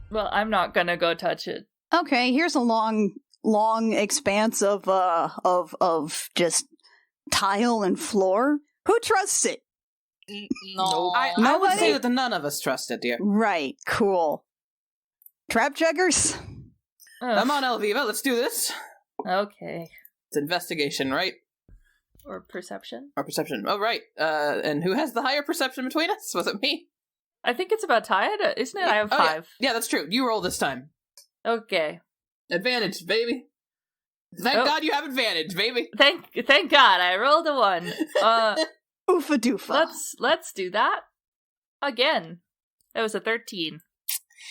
Well, I'm not gonna go touch it. Okay, here's a long expanse of just tile and floor. Who trusts it? No. I would Nobody? say that none of us trust it, dear. Right, cool. Trap juggers? Come on, Elviva, let's do this. Okay. It's investigation, right? Or perception? Or perception. Oh, right. And who has the higher perception between us? Was it me? I think it's about tied, isn't it? I have 5. Yeah, that's true. You roll this time. Okay. Advantage, baby. Thank God you have advantage, baby. Thank God, I rolled a 1. Oofa doofa. Let's do that again. That was a 13.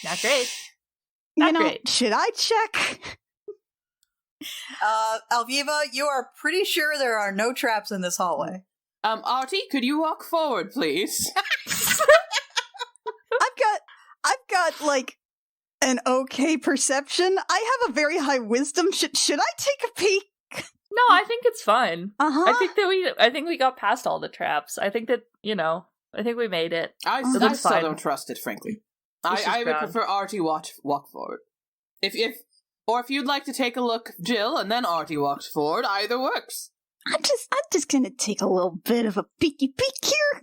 Not great. Not great. Should I check? Alviva, you are pretty sure there are no traps in this hallway. Artie, could you walk forward, please? I've got like an okay perception. I have a very high wisdom. Should I take a peek? No, I think it's fine. Uh-huh. I think we got past all the traps. I think that, I think we made it. I looks still fine. don't trust it, frankly. This is I would bad. prefer Artie walk forward. If you'd like to take a look, Jill, and then Artie walks forward, either works. I'm just gonna take a little bit of a peeky peek here.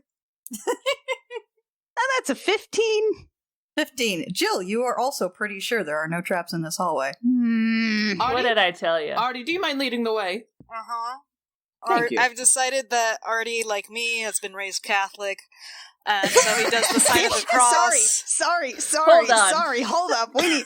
Now that's a 15. 15. Jill, you are also pretty sure there are no traps in this hallway. What did I tell you? Artie, do you mind leading the way? Uh-huh. Thank you. I've decided that Artie, like me, has been raised Catholic, and so he does the sign of the cross. Sorry. Hold up. We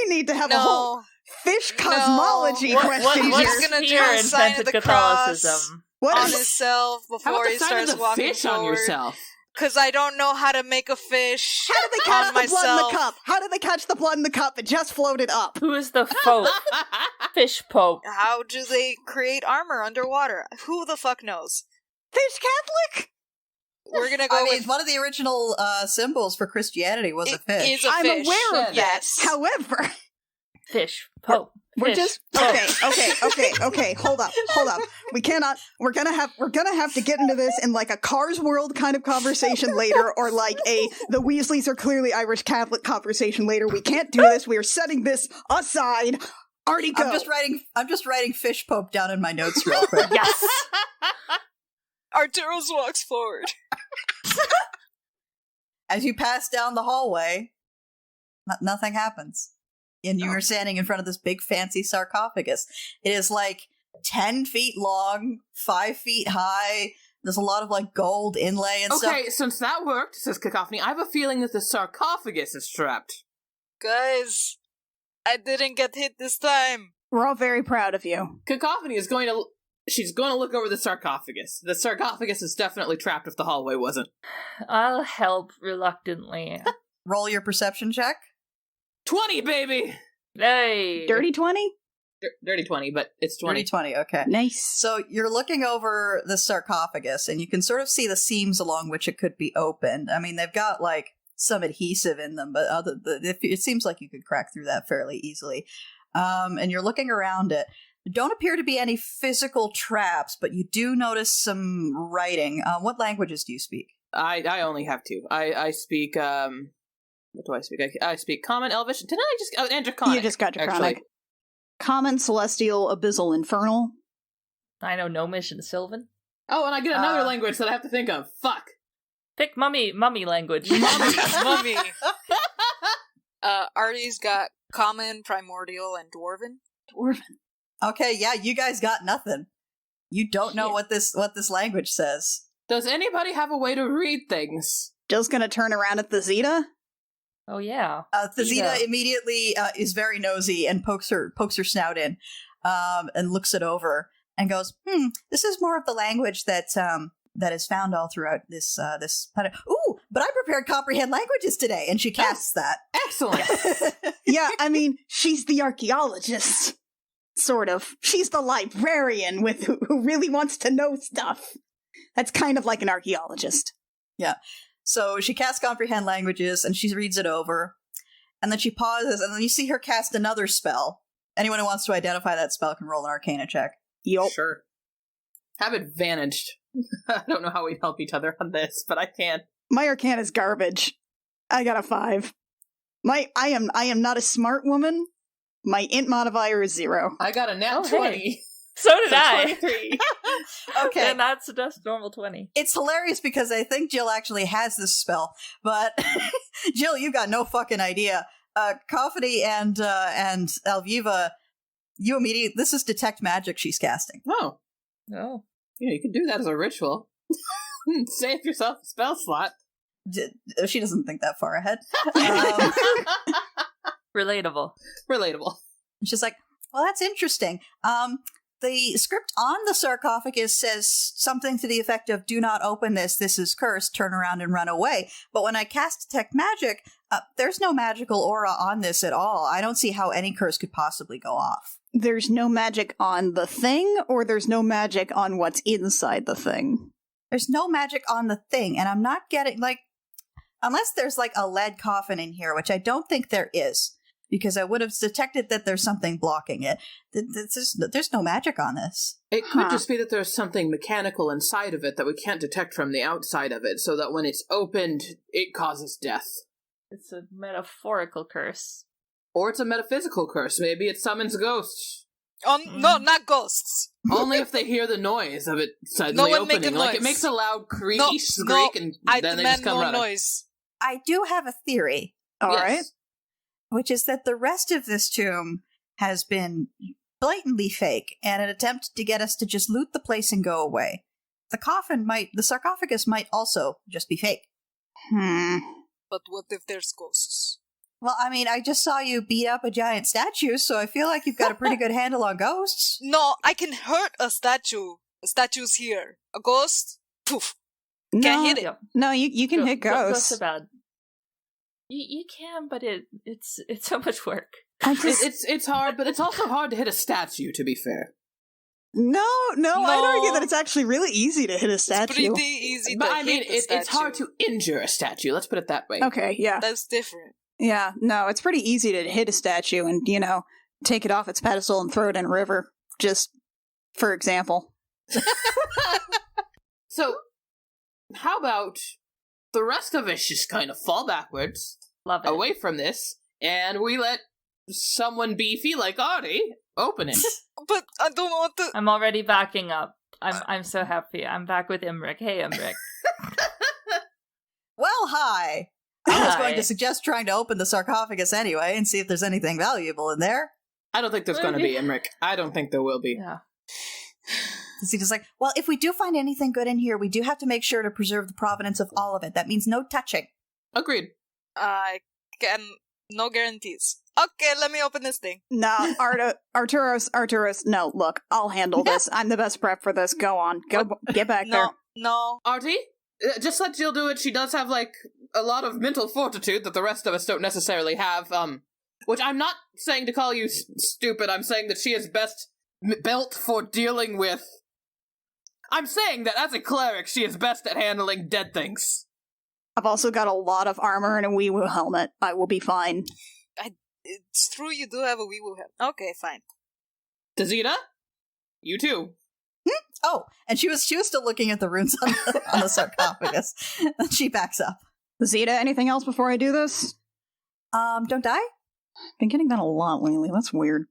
need to have a whole fish cosmology question What's here. He's gonna do here a in sign of Pentecost the cross Catholicism? What on is himself How before about he the sign starts of the walking fish forward. on yourself? Because I don't know how to make a fish How did they catch on the blood in myself. the cup? How did they catch the blood in the cup? It just floated up. Who is the Pope? Fish Pope. How do they create armor underwater? Who the fuck knows? Fish Catholic? We're gonna go I mean, with one of the original symbols for Christianity was a it fish. is a I'm fish. aware of that. Yes. However, Fish Pope. we're Fish just Pope. okay. Hold up. We cannot. We're gonna have to get into this in like a Cars World kind of conversation later, or like the Weasleys are clearly Irish Catholic conversation later. We can't do this. We are setting this aside. Artie, go. I'm just writing fish pope down in my notes real quick. Yes. Arturos walks forward. As you pass down the hallway, nothing happens. And you are standing in front of this big fancy sarcophagus. It is like 10 feet long, 5 feet high. There's a lot of like gold inlay and stuff. Okay, since that worked, says Cacophony, I have a feeling that the sarcophagus is trapped. Guys, I didn't get hit this time. We're all very proud of you. Cacophony is going to... She's going to look over the sarcophagus. The sarcophagus is definitely trapped if the hallway wasn't. I'll help reluctantly. Roll your perception check. 20, baby! Hey. Dirty 20? Dirty 20, but it's 20. 20, okay. Nice. So you're looking over the sarcophagus, and you can sort of see the seams along which it could be opened. I mean, they've got like some adhesive in them, but it seems like you could crack through that fairly easily. And you're looking around it. There don't appear to be any physical traps, but you do notice some writing. What languages do you speak? I only have 2. I speak, what do I speak? I speak Common, Elvish, didn't I just... and Draconic. You just got Draconic. Actually. Common, Celestial, Abyssal, Infernal. I know Gnomish and Sylvan. Oh, and I get another language that I have to think of. Fuck. Pick mummy language. Mummy. Artie's got common, primordial, and dwarven. Dwarven. Okay, yeah, you guys got nothing. You don't know Shit. what this language says. Does anybody have a way to read things? Jill's gonna turn around at the Zeta. Oh yeah. Thesita immediately is very nosy and pokes her snout in, and looks it over and goes, this is more of the language that is found all throughout this planet. Ooh, but I prepared comprehend languages today, and she casts that. Excellent. Yeah, I mean, she's the archaeologist. Sort of. She's the librarian who really wants to know stuff. That's kind of like an archaeologist. So she casts Comprehend Languages, and she reads it over. And then she pauses, and then you see her cast another spell. Anyone who wants to identify that spell can roll an Arcana check. Yup. Sure. Have advantaged. I don't know how we help each other on this, but I can. My Arcana is garbage. I got a 5. I am not a smart woman. My int modifier is 0. I got a nat Oh, 20. hey. So did So I. 23. Okay. And that's just normal 20. It's hilarious because I think Jill actually has this spell, but Jill, you got no fucking idea. Coffee and Alviva, you immediately, this is Detect Magic she's casting. Oh. Oh. Yeah, you can do that as a ritual. Save yourself a spell slot. She doesn't think that far ahead. Relatable. Relatable. She's like, well, that's interesting. The script on the sarcophagus says something to the effect of, do not open this is cursed, turn around and run away. But when I cast Detect Magic, there's no magical aura on this at all. I don't see how any curse could possibly go off. There's no magic on the thing, or there's no magic on what's inside the thing? There's no magic on the thing, and I'm not getting, like, unless there's, like, a lead coffin in here, which I don't think there is, because I would have detected that there's something blocking it. There's no magic on this. It could just be that there's something mechanical inside of it that we can't detect from the outside of it, so that when it's opened, it causes death. It's a metaphorical curse. Or it's a metaphysical curse. Maybe it summons ghosts. Oh, no, not ghosts. Only if they hear the noise of it suddenly No one make a opening. Like, it noise. makes a loud No, squeak, and I then they just demand come no running. noise. I do have a theory, All Yes. right. which is that the rest of this tomb has been blatantly fake and an attempt to get us to just loot the place and go away. The sarcophagus might also just be fake. But what if there's ghosts? Well, I mean, I just saw you beat up a giant statue, so I feel like you've got a pretty good handle on ghosts. No, I can hurt a statue. A statue's here. A ghost? Poof. No, Can't hit it. Yep. no, you can hit Ghosts ghosts. are bad. You can, but it's so much work. I just, It's hard, but it's also hard to hit a statue, to be fair. no, I'd argue No. that it's actually really easy to hit a It's statue. pretty easy But to I mean, hit the it's hard statue. to injure a statue, let's put it that way. Okay, yeah. That's different. Yeah, no, it's pretty easy to hit a statue and, take it off its pedestal and throw it in a river, just for example. So, how about the rest of us just kind of fall backwards Love it. away from this, and we let someone beefy like Artie open it. But I don't want to. I'm already backing up. I'm so happy. I'm back with Imric. Hey, Imric. Well, hi. I was Hi. going to suggest trying to open the sarcophagus anyway and see if there's anything valuable in there. I don't think there's going to be, Emric. I don't think there will be. Yeah. He's just like, well, if we do find anything good in here, we do have to make sure to preserve the provenance of all of it. That means no touching. Agreed. I can. No guarantees. Okay, let me open this thing. No, Arturos, no, look, I'll handle this. I'm the best prep for this. Go on. Get back there. No. Artie, just let Jill do it. She does have, like, a lot of mental fortitude that the rest of us don't necessarily have, which I'm not saying to call you stupid. I'm saying that she is best built for dealing with... I'm saying that as a cleric, she is best at handling dead things. I've also got a lot of armor and a wee woo helmet. I will be fine. It's true you do have a wee woo head. Okay, fine. Tazita, you too. Oh, and she was still looking at the runes on the sarcophagus. Then she backs up. Zeta, anything else before I do this? Don't die? Been getting that a lot lately. That's weird.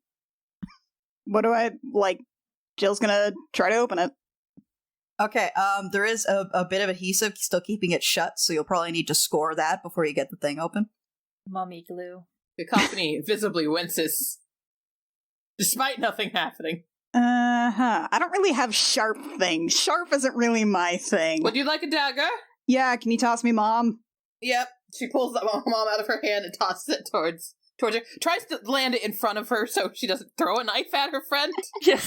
What do I, Jill's gonna try to open it. Okay, there is a bit of adhesive still keeping it shut, so you'll probably need to score that before you get the thing open. Mummy glue. Cacophony visibly winces, despite nothing happening. I don't really have sharp things. Sharp isn't really my thing. Would you like a dagger? Yeah, can you toss me, Mom? Yep. She pulls the mom out of her hand and tosses it towards her. Tries to land it in front of her so she doesn't throw a knife at her friend. Don't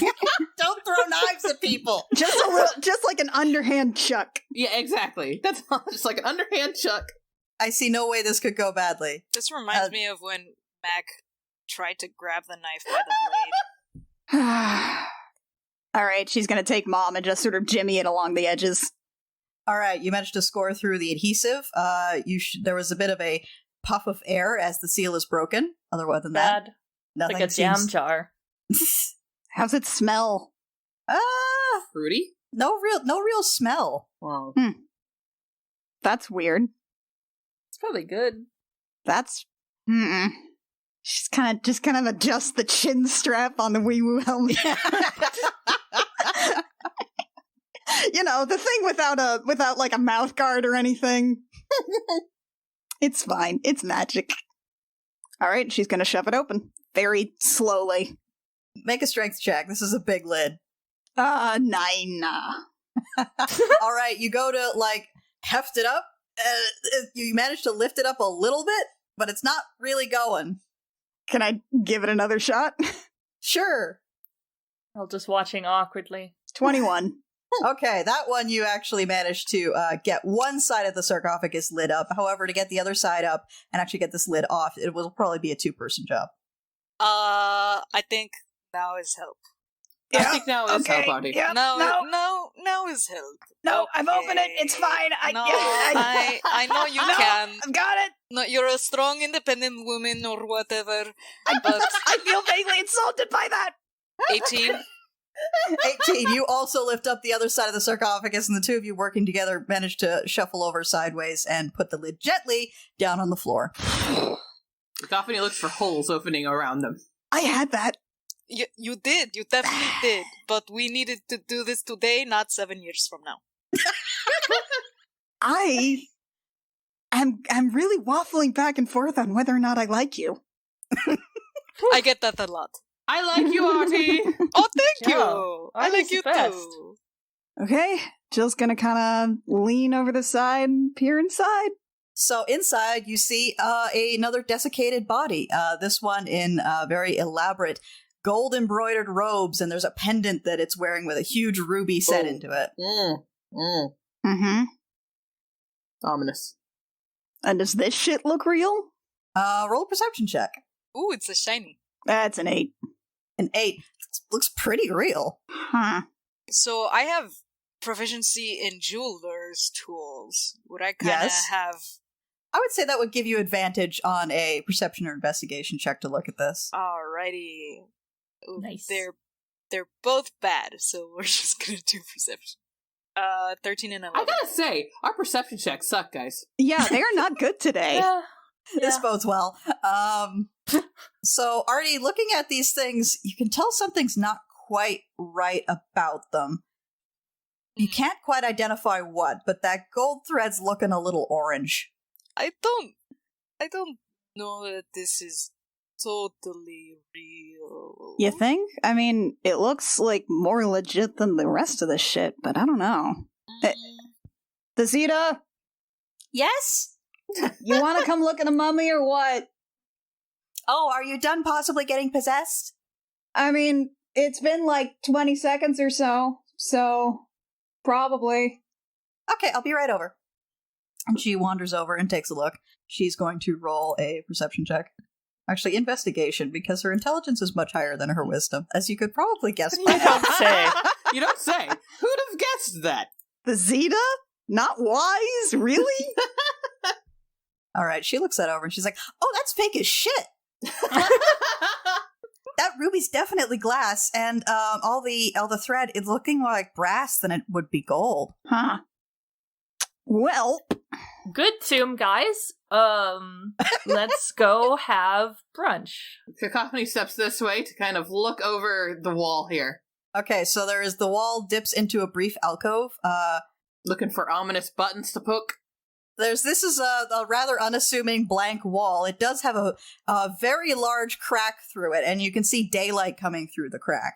throw knives at people! Just a little, just like an underhand chuck. Yeah, exactly. That's all, just like an underhand chuck. I see no way this could go badly. This reminds me of when Mac tried to grab the knife by the blade. All right, she's gonna take Mom and just sort of jimmy it along the edges. All right, you managed to score through the adhesive. There was a bit of a puff of air as the seal is broken. Other than that, Bad. nothing Like a jam seems... jar. How's it smell? Fruity? No real smell. Wow. That's weird. It's probably good. That's She's kind of adjust the chin strap on the Wee Woo helmet. You know, the thing without like a mouth guard or anything. It's fine. It's magic. All right, she's gonna shove it open very slowly. Make a strength check. This is a big lid. 9. All right, you go to like heft it up. You manage to lift it up a little bit, but it's not really going. Can I give it another shot? Sure. I'll just watching awkwardly. 21. Okay, that one you actually managed to get one side of the sarcophagus lid up. However, to get the other side up and actually get this lid off, it will probably be a 2-person job. I think now is help. I think now is help, Artie. Now is help. No, I've Okay. opened it. It's fine. I know you can. I've got it. No, you're a strong, independent woman or whatever. But I feel vaguely insulted by that. 18. 18, you also lift up the other side of the sarcophagus, and the two of you working together manage to shuffle over sideways and put the lid gently down on the floor. Cacophony looks for holes opening around them. I had that. You did. You definitely did. But we needed to do this today, not 7 years from now. I'm really waffling back and forth on whether or not I like you. I get that a lot. I like you, Artie! Oh, thank Yeah, you. I like Artie's you the best. too. Okay, Jill's gonna kind of lean over the side and peer inside. So inside, you see another desiccated body. This one in very elaborate gold embroidered robes, and there's a pendant that it's wearing with a huge ruby set into it. Mm-hmm. Ominous. And does this shit look real? Roll a perception check. Ooh, it's a shiny. That's an 8. An 8. Looks pretty real. Huh. So I have proficiency in jeweler's tools. Would I kind of Yes. have... I would say that would give you advantage on a perception or investigation check to look at this. Alrighty. Ooh, Nice. They're both bad, so we're just gonna do perception. 13 and 11. I gotta say, our perception checks suck, guys. Yeah, they are not good today. Yeah. This Yeah. bodes well. So, Artie, looking at these things, you can tell something's not quite right about them. You can't quite identify what, but that gold thread's looking a little orange. I don't know that this is totally real. You think? I mean, it looks like more legit than the rest of the shit, but I don't know. Thesita, Yes? you want to come look at a mummy or what? Oh, are you done possibly getting possessed? I mean, it's been like 20 seconds or so probably. Okay, I'll be right over. And she wanders over and takes a look. She's going to roll a perception check. Actually, investigation, because her intelligence is much higher than her wisdom, as you could probably guess by You don't say. You don't say. Who'd have guessed that? Thesita? Not wise? Really? All right, she looks that over and she's like, "Oh, that's fake as shit. That ruby's definitely glass, and all the thread is looking more like brass than it would be gold." Huh. Well, Good tomb, guys. Let's go have brunch. Cacophony steps this way to kind of look over the wall here, Okay, so there is the wall dips into a brief alcove. looking for ominous buttons to poke. This is a rather unassuming blank wall. It does have a very large crack through it, and you can see daylight coming through the crack.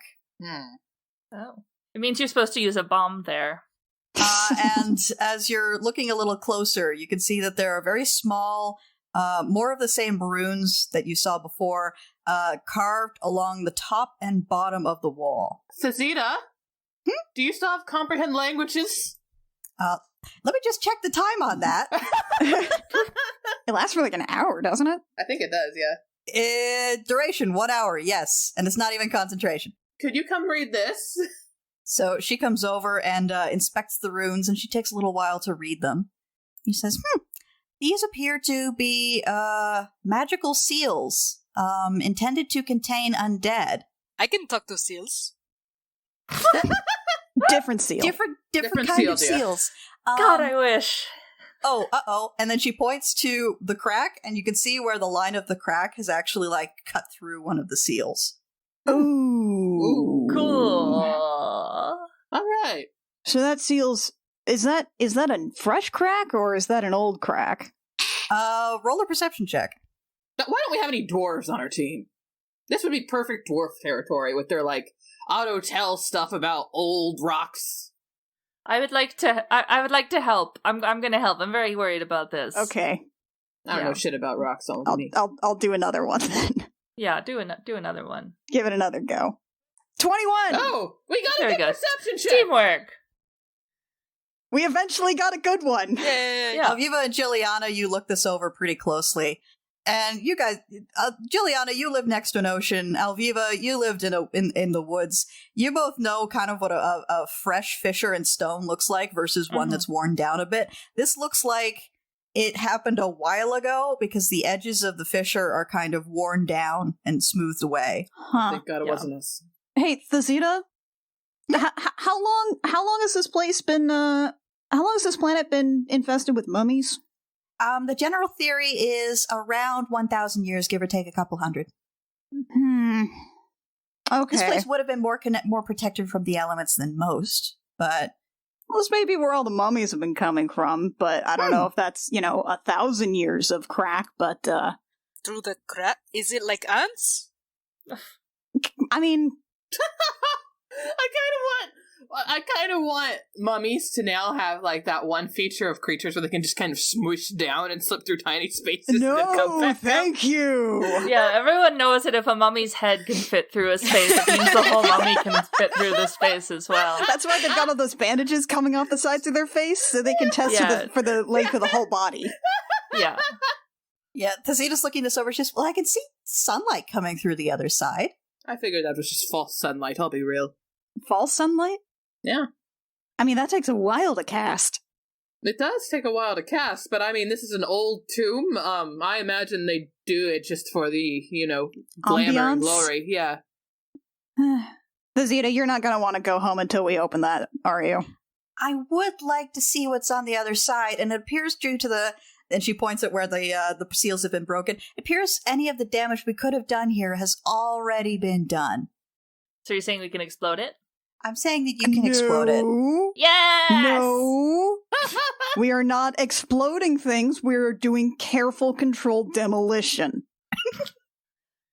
Oh. It means you're supposed to use a bomb there. And as you're looking a little closer, you can see that there are very small, more of the same runes that you saw before, carved along the top and bottom of the wall. Thesita? Do you still have comprehend languages? Let me just check the time on that. it lasts for like an hour, doesn't it? I think it does, yeah. Duration, 1 hour, yes. And it's not even concentration. could you come read this? So she comes over and inspects the runes, and she takes a little while to read them. He says, these appear to be magical seals, intended to contain undead. I can talk to seals. Different seal. Different kind of seals, yeah. seals. God, I wish. Oh, uh-oh. And then she points to the crack, and you can see where the line of the crack has actually, like, cut through one of the seals. Ooh. Cool. All right. So that seal's is that a fresh crack or is that an old crack? Roll a perception check. Now, why don't we have any dwarves on our team? This would be perfect dwarf territory with their, like, auto-tell stuff about old rocks. I would like to help. I'm gonna help. I'm very worried about this. Okay. I don't know shit about rocks, all of me. I'll do another one then. Yeah, do another one. Give it another go. 21. Oh, we got There a we good go. perception check! Teamwork. We eventually got a good one. Yay! Yeah. Alviva and Juliana, you look this over pretty closely. And you guys, Juliana, you live next to an ocean. Alviva, you lived in the woods. You both know kind of what a fresh fissure in stone looks like versus one that's worn down a bit. This looks like it happened a while ago because the edges of the fissure are kind of worn down and smoothed away. Huh. Thank God it wasn't us. Hey, Thazita, how long has this place been? How long has this planet been infested with mummies? The general theory is around 1,000 years, give or take a couple hundred. Okay. This place would have been more protected from the elements than most, but Well, this may be where all the mummies have been coming from, but I don't know if that's 1,000 years of crack. But Through the crack? Is it like ants? I mean, I kind of want mummies to now have like that one feature of creatures where they can just kind of smoosh down and slip through tiny spaces and then come no, back thank you. Yeah, everyone knows that if a mummy's head can fit through a space, it means the whole mummy can fit through the space as well. That's why they've got all those bandages coming off the sides of their face, so they can test Yeah. for the length of the whole body. Yeah. yeah, Tazita's looking this over. She's I can see sunlight coming through the other side. I figured that was just false sunlight, I'll be real. False sunlight? Yeah. I mean, that takes a while to cast. It does take a while to cast, but I mean, this is an old tomb. I imagine they do it just for the, glamour and Ambiance? glory. Yeah. Thazita, you're not going to want to go home until we open that, are you? I would like to see what's on the other side, and it appears due to the. And she points at where the seals have been broken. It appears any of the damage we could have done here has already been done. So you're saying we can explode it? I'm saying that you can explode it. Yes! No. We are not exploding things. We're doing careful, controlled demolition.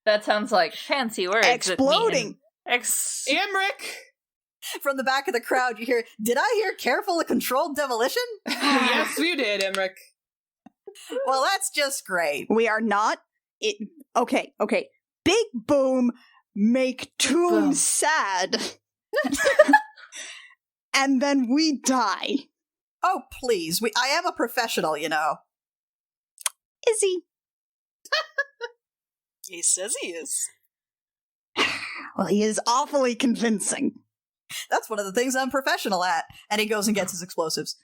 That sounds like fancy words. that mean- Exploding. Emric! From the back of the crowd, you hear, did I hear careful and controlled demolition? Yes, you did, Emric. Well, that's just great. We are not. Okay. Big boom, make tomb Boom. sad. And then we die. Oh, please. I am a professional, Is he? He says he is. Well, he is awfully convincing. That's one of the things I'm professional at. And he goes and gets his explosives.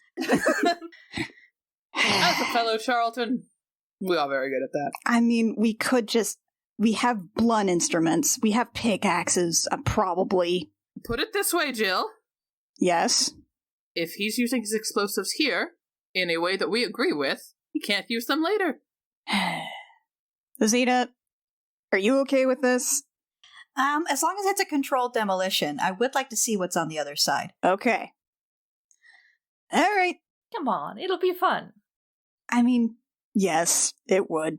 As a fellow Charlton, we are very good at that. I mean, we have blunt instruments. We have pickaxes, probably. Put it this way, Jill. Yes. If he's using his explosives here, in a way that we agree with, he can't use them later. Zeta, are you okay with this? As long as it's a controlled demolition, I would like to see what's on the other side. Okay. All right. Come on, it'll be fun. I mean, yes, it would.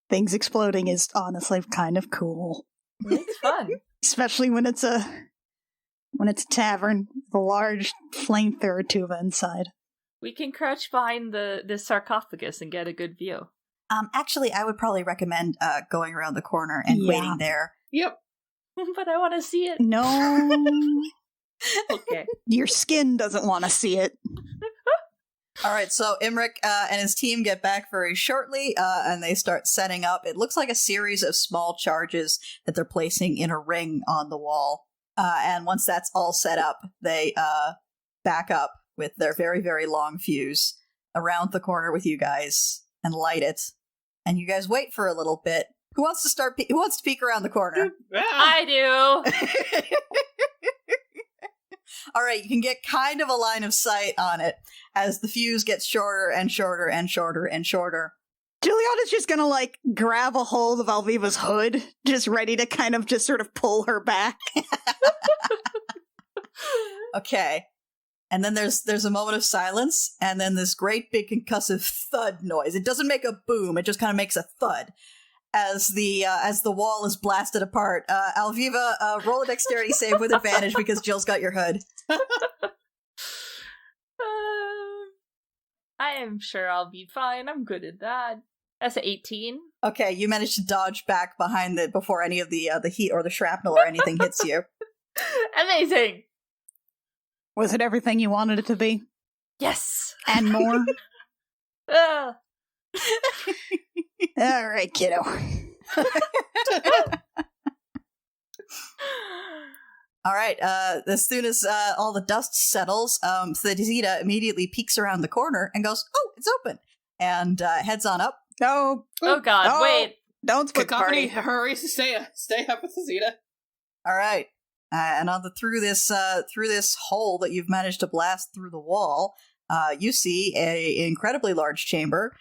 Things exploding is honestly kind of cool. It's fun. Especially when it's a tavern with a large flamethrower tuba inside. We can crouch behind the sarcophagus and get a good view. Actually, I would probably recommend going around the corner and waiting there. Yep. But I want to see it. No. Okay. Your skin doesn't want to see it. All right, so Imric and his team get back very shortly, and they start setting up. It looks like a series of small charges that they're placing in a ring on the wall. And once that's all set up, they back up with their very, very long fuse around the corner with you guys and light it. And you guys wait for a little bit. Who wants to peek around the corner? I do. All right, you can get kind of a line of sight on it as the fuse gets shorter and shorter and shorter and shorter. Juliana's just gonna, like, grab a hold of Alviva's hood, just ready to kind of just sort of pull her back. Okay. And then there's a moment of silence, and then this great big concussive thud noise. It doesn't make a boom, it just kind of makes a thud as the wall is blasted apart. Alviva, roll a dexterity save with advantage because Jill's got your hood. I am sure I'll be fine. I'm good at that. That's an 18. Okay, you managed to dodge back behind before any of the heat or the shrapnel or anything hits you. Amazing. Was it everything you wanted it to be? Yes. And more? Uh, All right, kiddo. All right, as soon as all the dust settles, Thesita immediately peeks around the corner and goes, "Oh, it's open," and heads on up. No. oh God! Oh. Wait. Don't split the Cacophony, party. hurry, stay up with Zeta. All right, and through this hole that you've managed to blast through the wall, you see a incredibly large chamber.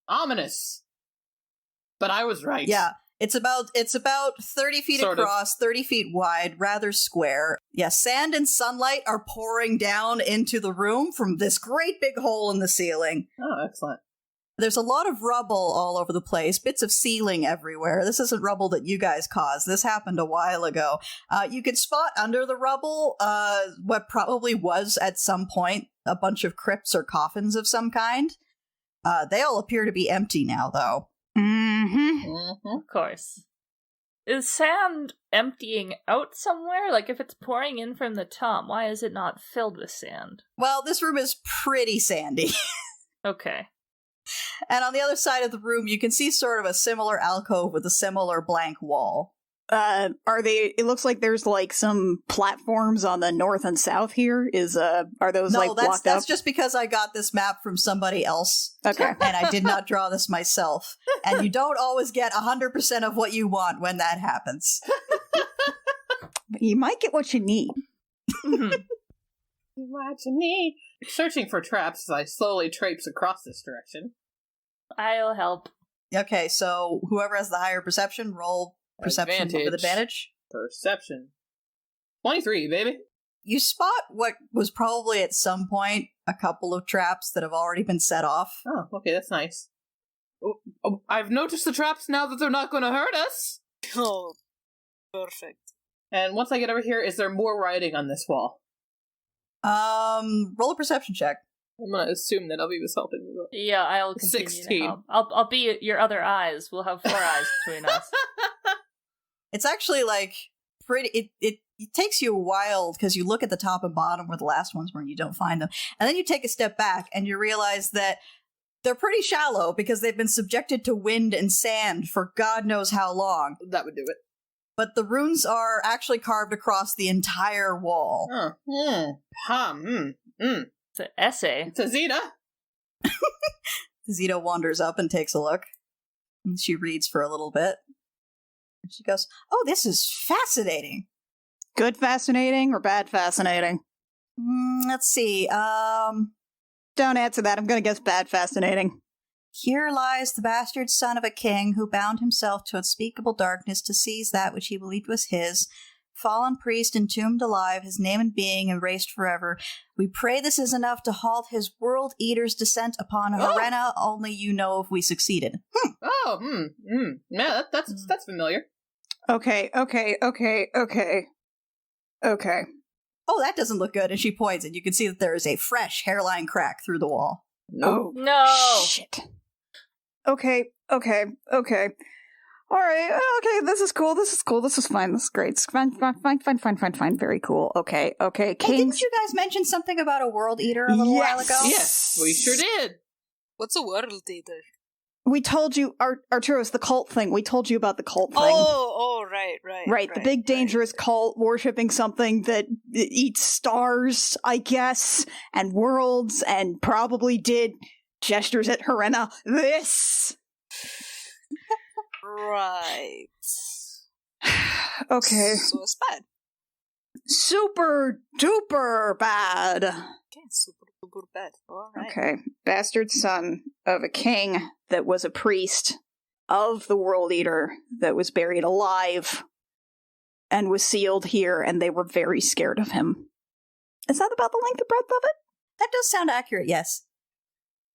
Ominous. But I was right. Yeah, it's about 30 feet Sort of. across, 30 feet wide, rather square. Yeah, sand and sunlight are pouring down into the room from this great big hole in the ceiling. Oh, excellent. There's a lot of rubble all over the place, bits of ceiling everywhere. This isn't rubble that you guys caused. This happened a while ago. You can spot under the rubble what probably was at some point a bunch of crypts or coffins of some kind. They all appear to be empty now, though. Mm-hmm. Mm-hmm. Of course. Is sand emptying out somewhere? Like, if it's pouring in from the top, why is it not filled with sand? Well, this room is pretty sandy. Okay. And on the other side of the room, you can see sort of a similar alcove with a similar blank wall. Are they? It looks like there's like some platforms on the north and south here. Are those like blocked that's up? just because I got this map from somebody else. Okay. And I did not draw this myself. And you don't always get 100% of what you want when that happens. You might get what you need. Mhm. What you need. Searching for traps as I slowly traipse across this direction. I'll help. Okay, so whoever has the higher perception, roll perception with advantage. Perception. 23, baby. You spot what was probably at some point a couple of traps that have already been set off. Oh, okay, that's nice. Oh, I've noticed the traps now that they're not going to hurt us. Oh, perfect. And once I get over here, is there more writing on this wall? Roll a perception check. I'm going to assume that Alviva's helping me. Yeah, I'll continue 16. to help. I'll be your other eyes. We'll have 4 eyes between us. It's actually like pretty. It takes you a while because you look at the top and bottom where the last ones were and you don't find them, and then you take a step back and you realize that they're pretty shallow because they've been subjected to wind and sand for God knows how long. That would do it. But the runes are actually carved across the entire wall. It's an essay. Tazita. Zeta wanders up and takes a look. And she reads for a little bit. And she goes, "Oh, this is fascinating." Good fascinating or bad fascinating? Let's see. Don't answer that. I'm gonna guess bad fascinating. Here lies the bastard son of a king who bound himself to unspeakable darkness to seize that which he believed was his. Fallen priest entombed alive, his name and being erased forever. We pray this is enough to halt his world eater's descent upon Harena. Only you know if we succeeded. Yeah, that's familiar. Okay. Oh, that doesn't look good. And she points, and you can see that there is a fresh hairline crack through the wall. Oh No! shit. Okay. All right, okay, this is cool, this is fine, this is great. It's fine, very cool. Okay, Hey, Kings. didn't you guys mention something about a world eater a little while ago? Yes, we sure did. What's a world eater? We told you, Arturos, the cult thing. We told you about the cult thing. Right. The big dangerous cult worshipping something that eats stars, I guess, and worlds, and probably did gestures at Harena. This! Right. Okay. So it's bad. Super duper bad. Okay, super duper bad. Alright. Okay. Bastard son of a king that was a priest of the World Eater that was buried alive and was sealed here, and they were very scared of him. Is that about the length and breadth of it? That does sound accurate, yes.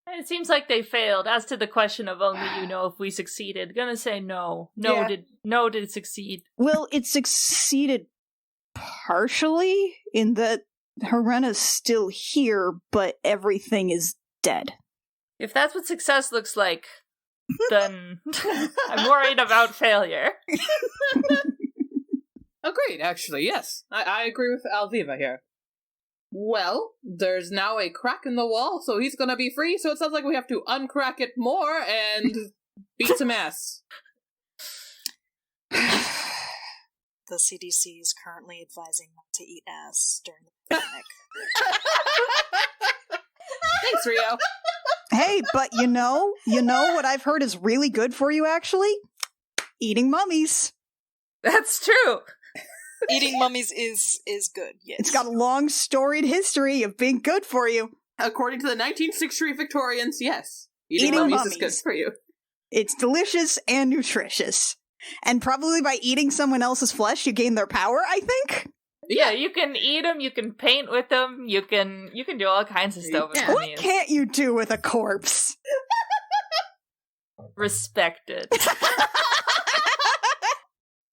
It seems like they failed. As to the question of only you know if we succeeded, gonna say no. Yeah. Did it succeed? Well, it succeeded partially in that Harena's still here, but everything is dead. If that's what success looks like, then I'm worried about failure. Agreed, actually, yes. I agree with Alviva here. Well, there's now a crack in the wall, so he's gonna be free, so it sounds like we have to uncrack it more and beat some ass. The CDC is currently advising not to eat ass during the pandemic. Thanks, Rio. Hey, but you know what I've heard is really good for you, actually? Eating mummies. That's true. Eating mummies is good, yes. It's got a long storied history of being good for you. According to the 19th century Victorians, yes. Eating Eating mummies is good mummies. for you. It's delicious and nutritious. And probably by eating someone else's flesh, you gain their power, I think? Yeah, you can eat them, you can paint with them, you can do all kinds of stuff with Yeah. What mummies. can't you do with a corpse? Respected.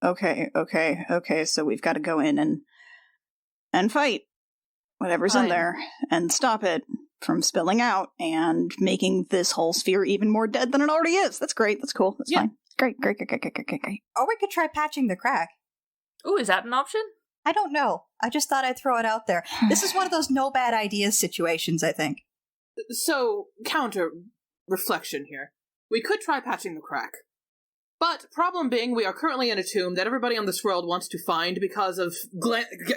Okay, so we've got to go in and fight whatever's in Fine. there and stop it from spilling out and making this whole sphere even more dead than it already is. That's great, that's cool, that's Yeah. fine. Great. Or we could try patching the crack. Ooh, is that an option? I don't know. I just thought I'd throw it out there. This is one of those no bad ideas situations, I think. So, counter reflection here. We could try patching the crack. But, problem being, we are currently in a tomb that everybody on this world wants to find because of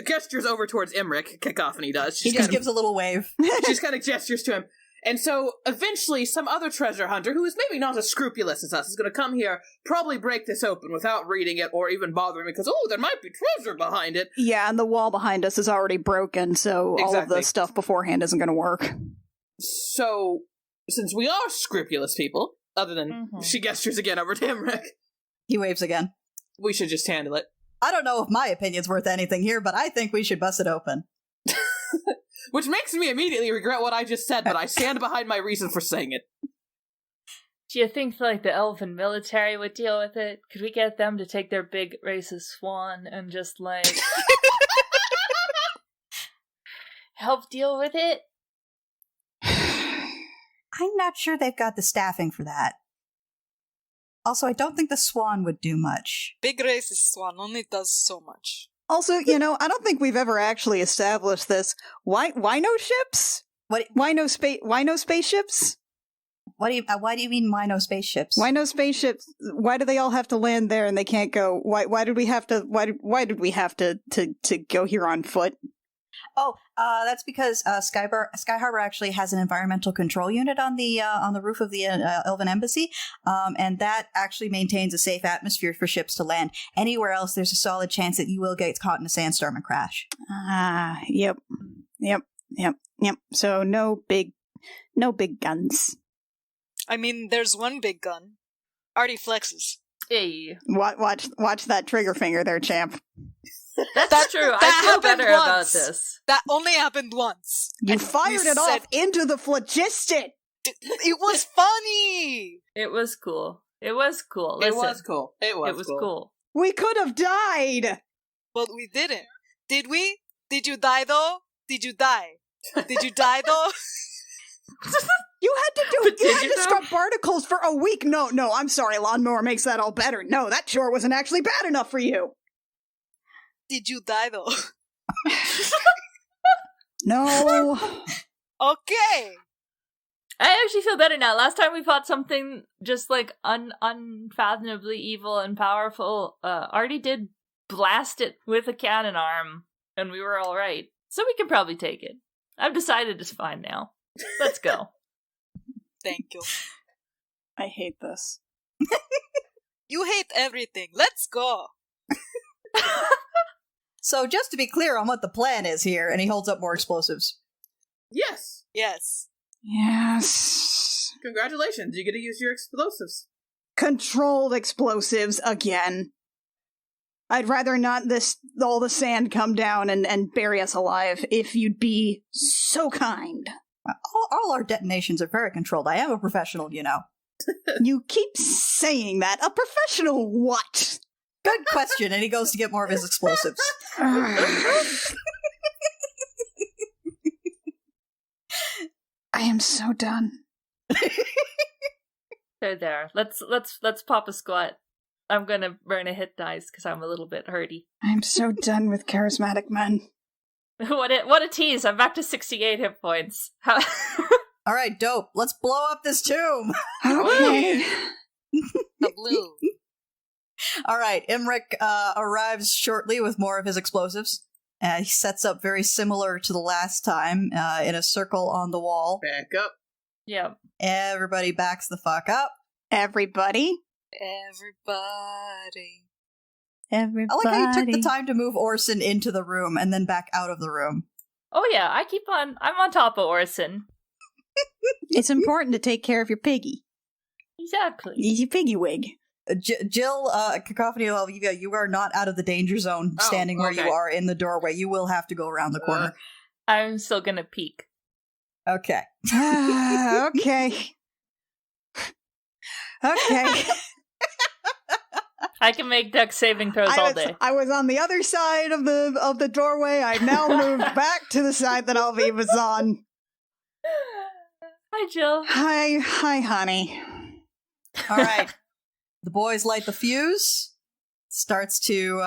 gestures over towards Imric. Cacophony does. He just gives a little wave. She's kind of gestures to him. And so, eventually, some other treasure hunter, who is maybe not as scrupulous as us, is going to come here, probably break this open without reading it or even bothering because, there might be treasure behind it. Yeah, and the wall behind us is already broken, so all of Exactly. the stuff beforehand isn't going to work. So, since we are scrupulous people, other than she gestures again over to Imric, He waves again. we should just handle it. I don't know if my opinion's worth anything here, but I think we should bust it open. Which makes me immediately regret what I just said, but I stand behind my reason for saying it. Do you think like the elven military would deal with it? Could we get them to take their big racist swan and just like help deal with it? I'm not sure they've got the staffing for that. Also, I don't think the swan would do much. Big racist swan only does so much. Also, I don't think we've ever actually established this. Why no ships? What? Why no spaceships? Why do you mean why no spaceships? Why no spaceships? Why do they all have to land there and they can't go? Why did we have to? Why did we have to go here on foot? Oh, that's because Sky Harbor actually has an environmental control unit on the roof of the Elven Embassy, and that actually maintains a safe atmosphere for ships to land. Anywhere else, there's a solid chance that you will get caught in a sandstorm and crash. Yep. So no big guns. I mean, there's one big gun. Artie flexes. Hey, Watch that trigger finger there, champ. that's true. I that feel happened better about once. this. That only happened once. You And fired we it off said- into the phlogiston. It was funny! It was cool. It was cool. It Listen, was cool. It was cool. We could have died. But we didn't. Did we? Did you die though? Did you die? Did you die though? You had to scrub barnacles for a week. No, I'm sorry. Lawnmower makes that all better. No, that chore wasn't actually bad enough for you. Did you die though? No. Okay. I actually feel better now. Last time we fought something just like unfathomably evil and powerful, Artie did blast it with a cannon arm, and we were all right. So we can probably take it. I've decided it's fine now. Let's go. Thank you. I hate this. You hate everything. Let's go. So just to be clear on what the plan is here, and he holds up more explosives. Yes. Yes. Yes. Congratulations, you get to use your explosives. Controlled explosives again. I'd rather not all the sand come down and bury us alive, if you'd be so kind. All our detonations are very controlled. I am a professional, you know. You keep saying that. A professional what? Good question, and he goes to get more of his explosives. I am so done. There. Let's pop a squat. I'm gonna burn a hit dice because I'm a little bit hurty. I'm so done with charismatic men. What a tease! I'm back to 68 hit points. All right, dope. Let's blow up this tomb. Okay. The blue. All right, Imric arrives shortly with more of his explosives. He sets up very similar to the last time in a circle on the wall. Back up. Yeah. Everybody backs the fuck up. Everybody. I like how you took the time to move Orson into the room and then back out of the room. Oh yeah, I'm on top of Orson. It's important to take care of your piggy. Exactly. Your piggy wig. Jill, Cacophony of Alvivia, you are not out of the danger zone standing where you are in the doorway. You will have to go around the corner. I'm still gonna peek. Okay. Okay. Okay. I can make dex saving throws all day. I was on the other side of the doorway. I've now moved back to the side that Alviva's on. Hi, Jill. Hi, honey. All right. The boys light the fuse. Starts to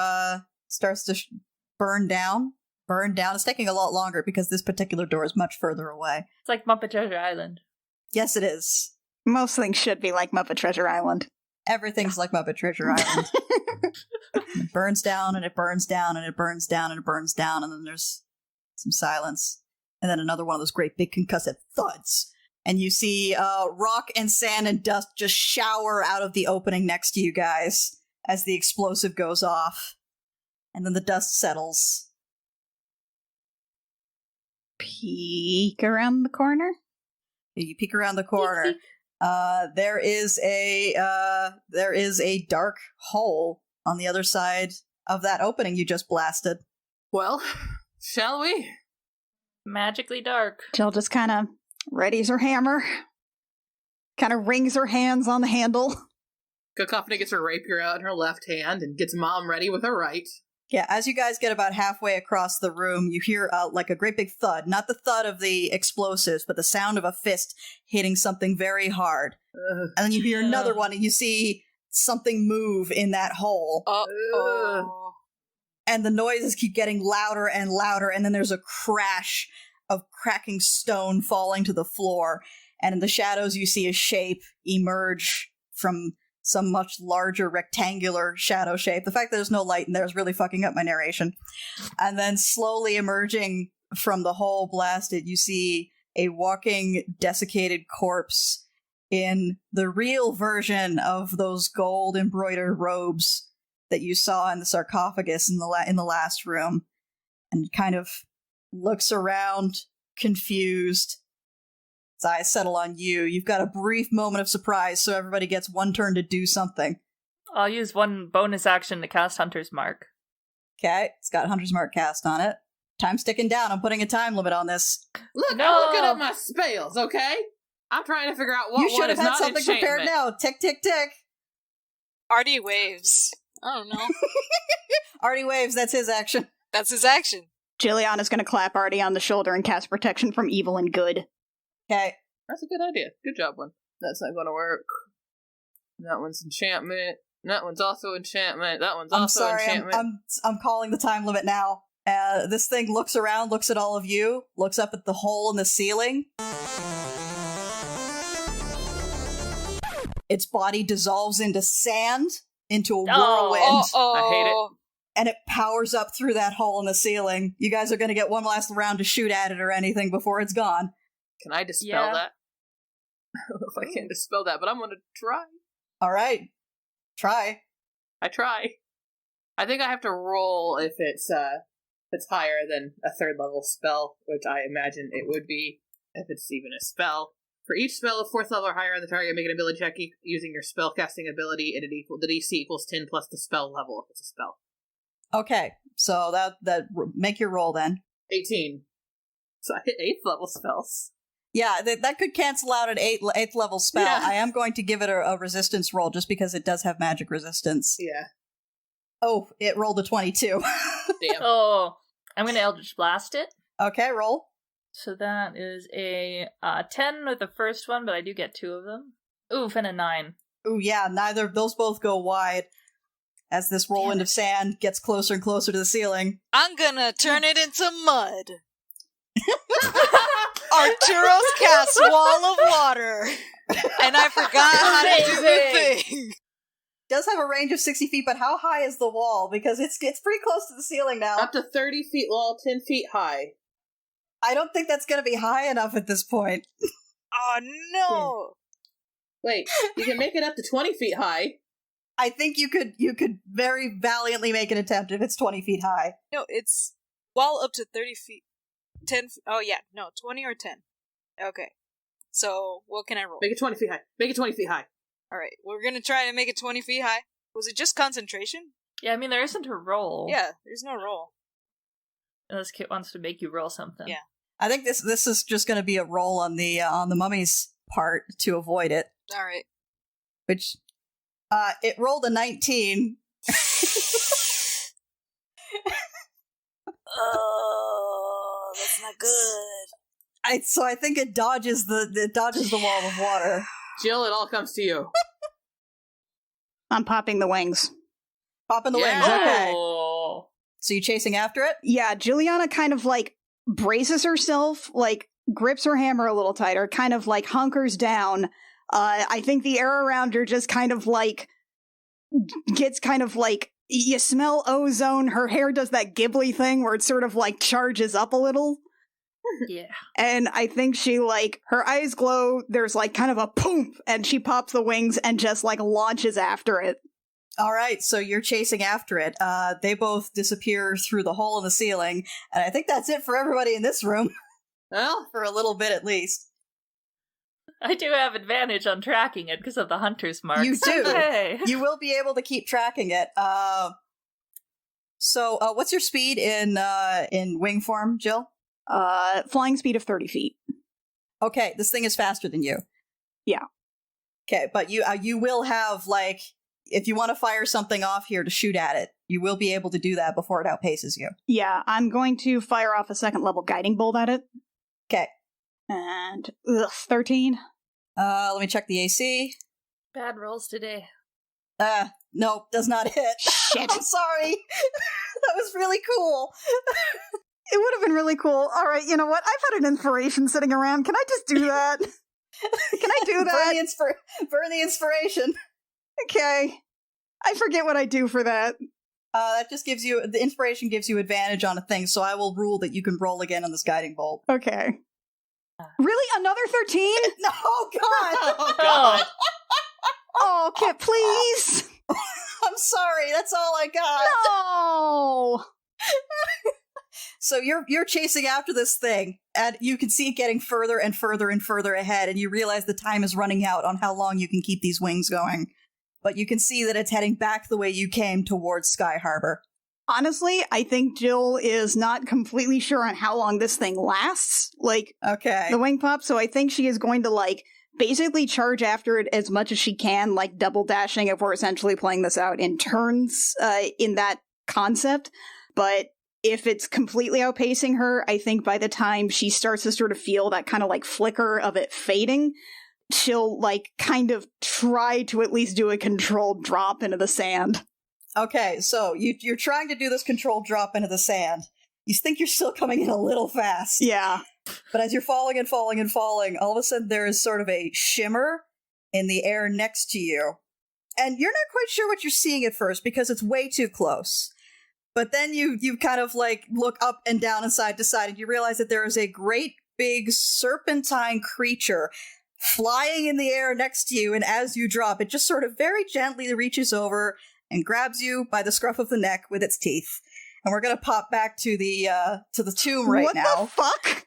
burn down. It's taking a lot longer because this particular door is much further away. It's like Muppet Treasure Island. Yes, it is. Most things should be like Muppet Treasure Island. Everything's like Muppet Treasure Island. It burns down, and it burns down, and it burns down, and it burns down, and then there's some silence. And then another one of those great big concussive thuds. And you see rock and sand and dust just shower out of the opening next to you guys as the explosive goes off. And then the dust settles. Peek around the corner. You peek around the corner. There is a dark hole on the other side of that opening you just blasted. Well, shall we? Magically dark. Jill just kind of readies her hammer, kind of wrings her hands on the handle. Cacophony gets her rapier out in her left hand and gets Mom ready with her right. Yeah, as you guys get about halfway across the room, you hear like a great big thud. Not the thud of the explosives, but the sound of a fist hitting something very hard. And then you hear another one, and you see something move in that hole. Uh-oh. And the noises keep getting louder and louder, and then there's a crash of cracking stone falling to the floor. And in the shadows, you see a shape emerge from some much larger rectangular shadow shape. The fact that there's no light in there is really fucking up my narration. And then slowly emerging from the hole blasted, you see a walking, desiccated corpse in the real version of those gold embroidered robes that you saw in the sarcophagus in the last room, and kind of looks around, confused. His eyes settle on you. You've got a brief moment of surprise, so everybody gets one turn to do something. I'll use one bonus action to cast Hunter's Mark. Okay, it's got Hunter's Mark cast on it. Time's ticking down. I'm putting a time limit on this. Look, No! I'm looking at my spells, okay? I'm trying to figure out what You one should have is had not something prepared enchantment. now. Tick, tick, tick. Artie waves. I don't know. Artie waves. That's his action. That's his action. Jilliana's going to clap Artie on the shoulder and cast protection from evil and good. Okay. That's a good idea. Good job, one. That's not gonna work. That one's enchantment. That one's also enchantment. That one's also enchantment. I'm calling the time limit now. This thing looks around, looks at all of you, looks up at the hole in the ceiling. Its body dissolves into sand, into a whirlwind. I hate it. And it powers up through that hole in the ceiling. You guys are going to get one last round to shoot at it or anything before it's gone. Can I dispel that? I don't know if I can dispel that, but I'm going to try. All right. Try. I try. I think I have to roll if it's higher than a 3rd level spell, which I imagine it would be if it's even a spell. For each spell of 4th level or higher on the target, make an ability check using your spellcasting ability, and the DC equals 10 plus the spell level if it's a spell. Okay, so that make your roll then. 18. So I hit 8th level spells. Yeah, that could cancel out an 8th level spell. Yeah. I am going to give it a resistance roll just because it does have magic resistance. Yeah. Oh, it rolled a 22. Damn. Oh, I'm going to Eldritch Blast it. Okay, roll. So that is a 10 with the first one, but I do get 2 of them. Oof, and a 9. Ooh, yeah, neither of those both go wide as this whirlwind of sand gets closer and closer to the ceiling. I'm gonna turn it into mud. Arturo's cast Wall of Water. And I forgot how to do the thing. Does have a range of 60 feet, but how high is the wall? Because it's pretty close to the ceiling now. Up to 30 feet long, 10 feet high. I don't think that's going to be high enough at this point. Oh no! Wait, you can make it up to 20 feet high. I think you could very valiantly make an attempt if it's 20 feet high. No, it's wall up to 30 feet. 10. Oh yeah, no, 20 or 10. Okay. So what can I roll? Make it 20 feet high. Make it 20 feet high. All right, we're gonna try to make it 20 feet high. Was it just concentration? Yeah, I mean, there isn't a roll. Yeah, there's no roll. Unless Kit wants to make you roll something. Yeah. I think this is just going to be a roll on the mummy's part to avoid it. All right. Which, it rolled a 19. Oh, that's not good. So I think it dodges the wall of water. Jill, it all comes to you. I'm popping the wings. Popping the Yeah. wings, okay. Oh. So you chasing after it? Yeah, Juliana kind of like braces herself, like grips her hammer a little tighter, kind of like hunkers down. I think the air around her just kind of like gets kind of like, you smell ozone. Her hair does that Ghibli thing where it sort of like charges up a little. Yeah. And I think she like, her eyes glow, there's like kind of a poom, and she pops the wings and just like launches after it. All right, so you're chasing after it. They both disappear through the hole in the ceiling, and I think that's it for everybody in this room, Well, for a little bit at least. I do have advantage on tracking it because of the hunter's marks. You do. Okay. You will be able to keep tracking it. So what's your speed in wing form, Jill? Flying speed of 30 feet. Okay, this thing is faster than you. Yeah. Okay, but you will have, like, if you want to fire something off here to shoot at it, you will be able to do that before it outpaces you. Yeah, I'm going to fire off a 2nd level guiding bolt at it. Okay. And 13. Let me check the AC. Bad rolls today. No, does not hit. Shit. I'm sorry. That was really cool. It would have been really cool. All right, you know what? I've had an inspiration sitting around. Can I just do that? Can I do that? Burn the inspiration. Okay. I forget what I do for that. That just gives you, the inspiration gives you advantage on a thing, so I will rule that you can roll again on this guiding bolt. Okay. Really? Another 13? No, God! oh god. Oh, Kit, please! I'm sorry, that's all I got. No! So you're chasing after this thing, and you can see it getting further and further and further ahead, and you realize the time is running out on how long you can keep these wings going. But you can see that it's heading back the way you came towards Sky Harbor. Honestly, I think Jill is not completely sure on how long this thing lasts, like, Okay. the wing pop, so I think she is going to, like, basically charge after it as much as she can, like double dashing if we're essentially playing this out in turns, in that concept. But if it's completely outpacing her, I think by the time she starts to sort of feel that kind of like flicker of it fading, she'll like kind of try to at least do a controlled drop into the sand. Okay, so you're trying to do this controlled drop into the sand. You think you're still coming in a little fast. Yeah. But as you're falling and falling and falling, all of a sudden there is sort of a shimmer in the air next to you. And you're not quite sure what you're seeing at first because it's way too close. But then you kind of like look up and down and side to side and you realize that there is a great big serpentine creature flying in the air next to you. And as you drop, it just sort of very gently reaches over and grabs you by the scruff of the neck with its teeth. And we're going to pop back to the tomb right now. What the fuck?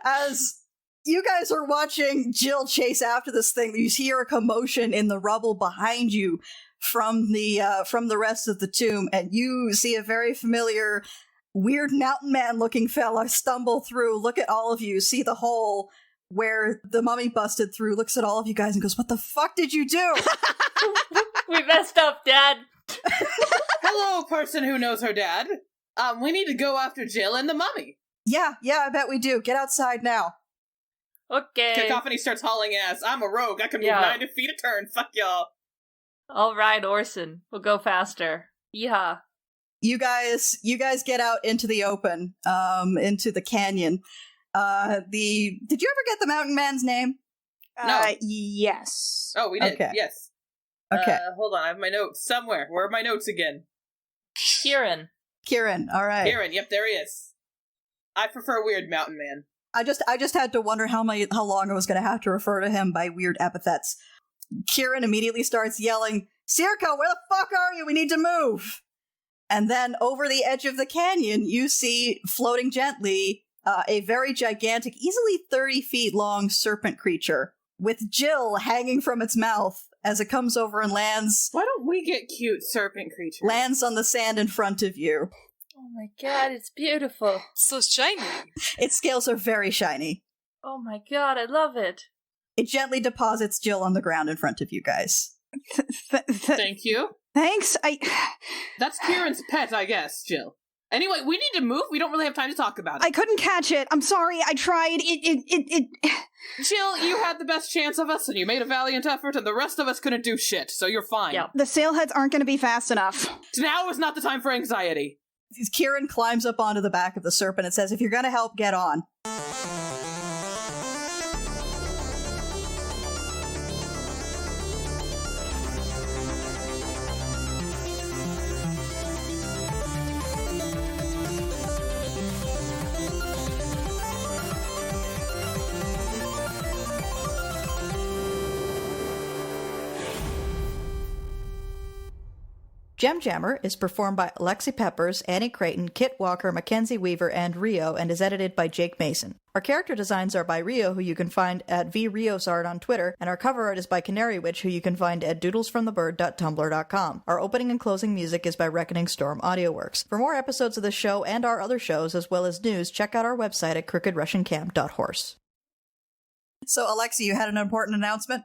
As you guys are watching Jill chase after this thing, you hear a commotion in the rubble behind you from the rest of the tomb, and you see a very familiar, weird mountain man looking fella stumble through, look at all of you, see the hole where the mummy busted through, looks at all of you guys and goes, "What the fuck did you do?" We messed up, Dad. Hello, person who knows her dad. We need to go after Jill and the mummy. Yeah, I bet we do. Get outside now. Okay. Cacophony starts hauling ass. I'm a rogue. I can move 90 feet a turn. Fuck y'all. All right, Orson. We'll go faster. Yeah. You guys get out into the open, into the canyon. Did you ever get the mountain man's name? No. Yes. Oh, we did. Okay. Yes. Okay. Hold on. I have my notes somewhere. Where are my notes again? Kieran. Kieran, all right. Kieran. Yep, there he is. I prefer Weird Mountain Man. I just had to wonder how long I was going to have to refer to him by weird epithets. Kieran immediately starts yelling, "Circo, where the fuck are you? We need to move!" And then over the edge of the canyon, you see, floating gently, a very gigantic, easily 30 feet long serpent creature, with Jill hanging from its mouth as it comes over and lands Why don't we get cute serpent creatures? lands on the sand in front of you. Oh my god, it's beautiful. So shiny. Its scales are very shiny. Oh my god, I love it. It gently deposits Jill on the ground in front of you guys. Thank you. Thanks. That's Kieran's pet, I guess, Jill. Anyway, we need to move. We don't really have time to talk about it. I couldn't catch it. I'm sorry. I tried. Jill, you had the best chance of us, and you made a valiant effort, and the rest of us couldn't do shit, so you're fine. Yep. The sailheads aren't going to be fast enough. Now is not the time for anxiety. Kieran climbs up onto the back of the serpent and says, "If you're going to help, get on." Gem Jammer is performed by Alexi Peppers, Annie Creighton, Kit Walker, Mackenzie Weaver, and Rio, and is edited by Jake Mason. Our character designs are by Rio, who you can find at vriosart on Twitter, and our cover art is by Canary Witch, who you can find at doodlesfromthebird.tumblr.com. Our opening and closing music is by Reckoning Storm AudioWorks. For more episodes of this show and our other shows, as well as news, check out our website at crookedrussiancamp.horse. So, Alexi, you had an important announcement?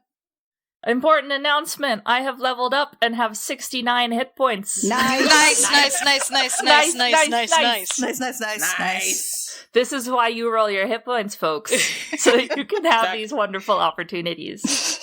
Important announcement. I have leveled up and have 69 hit points. Nice. Nice. This is why you roll your hit points, folks. So that you can have these wonderful opportunities.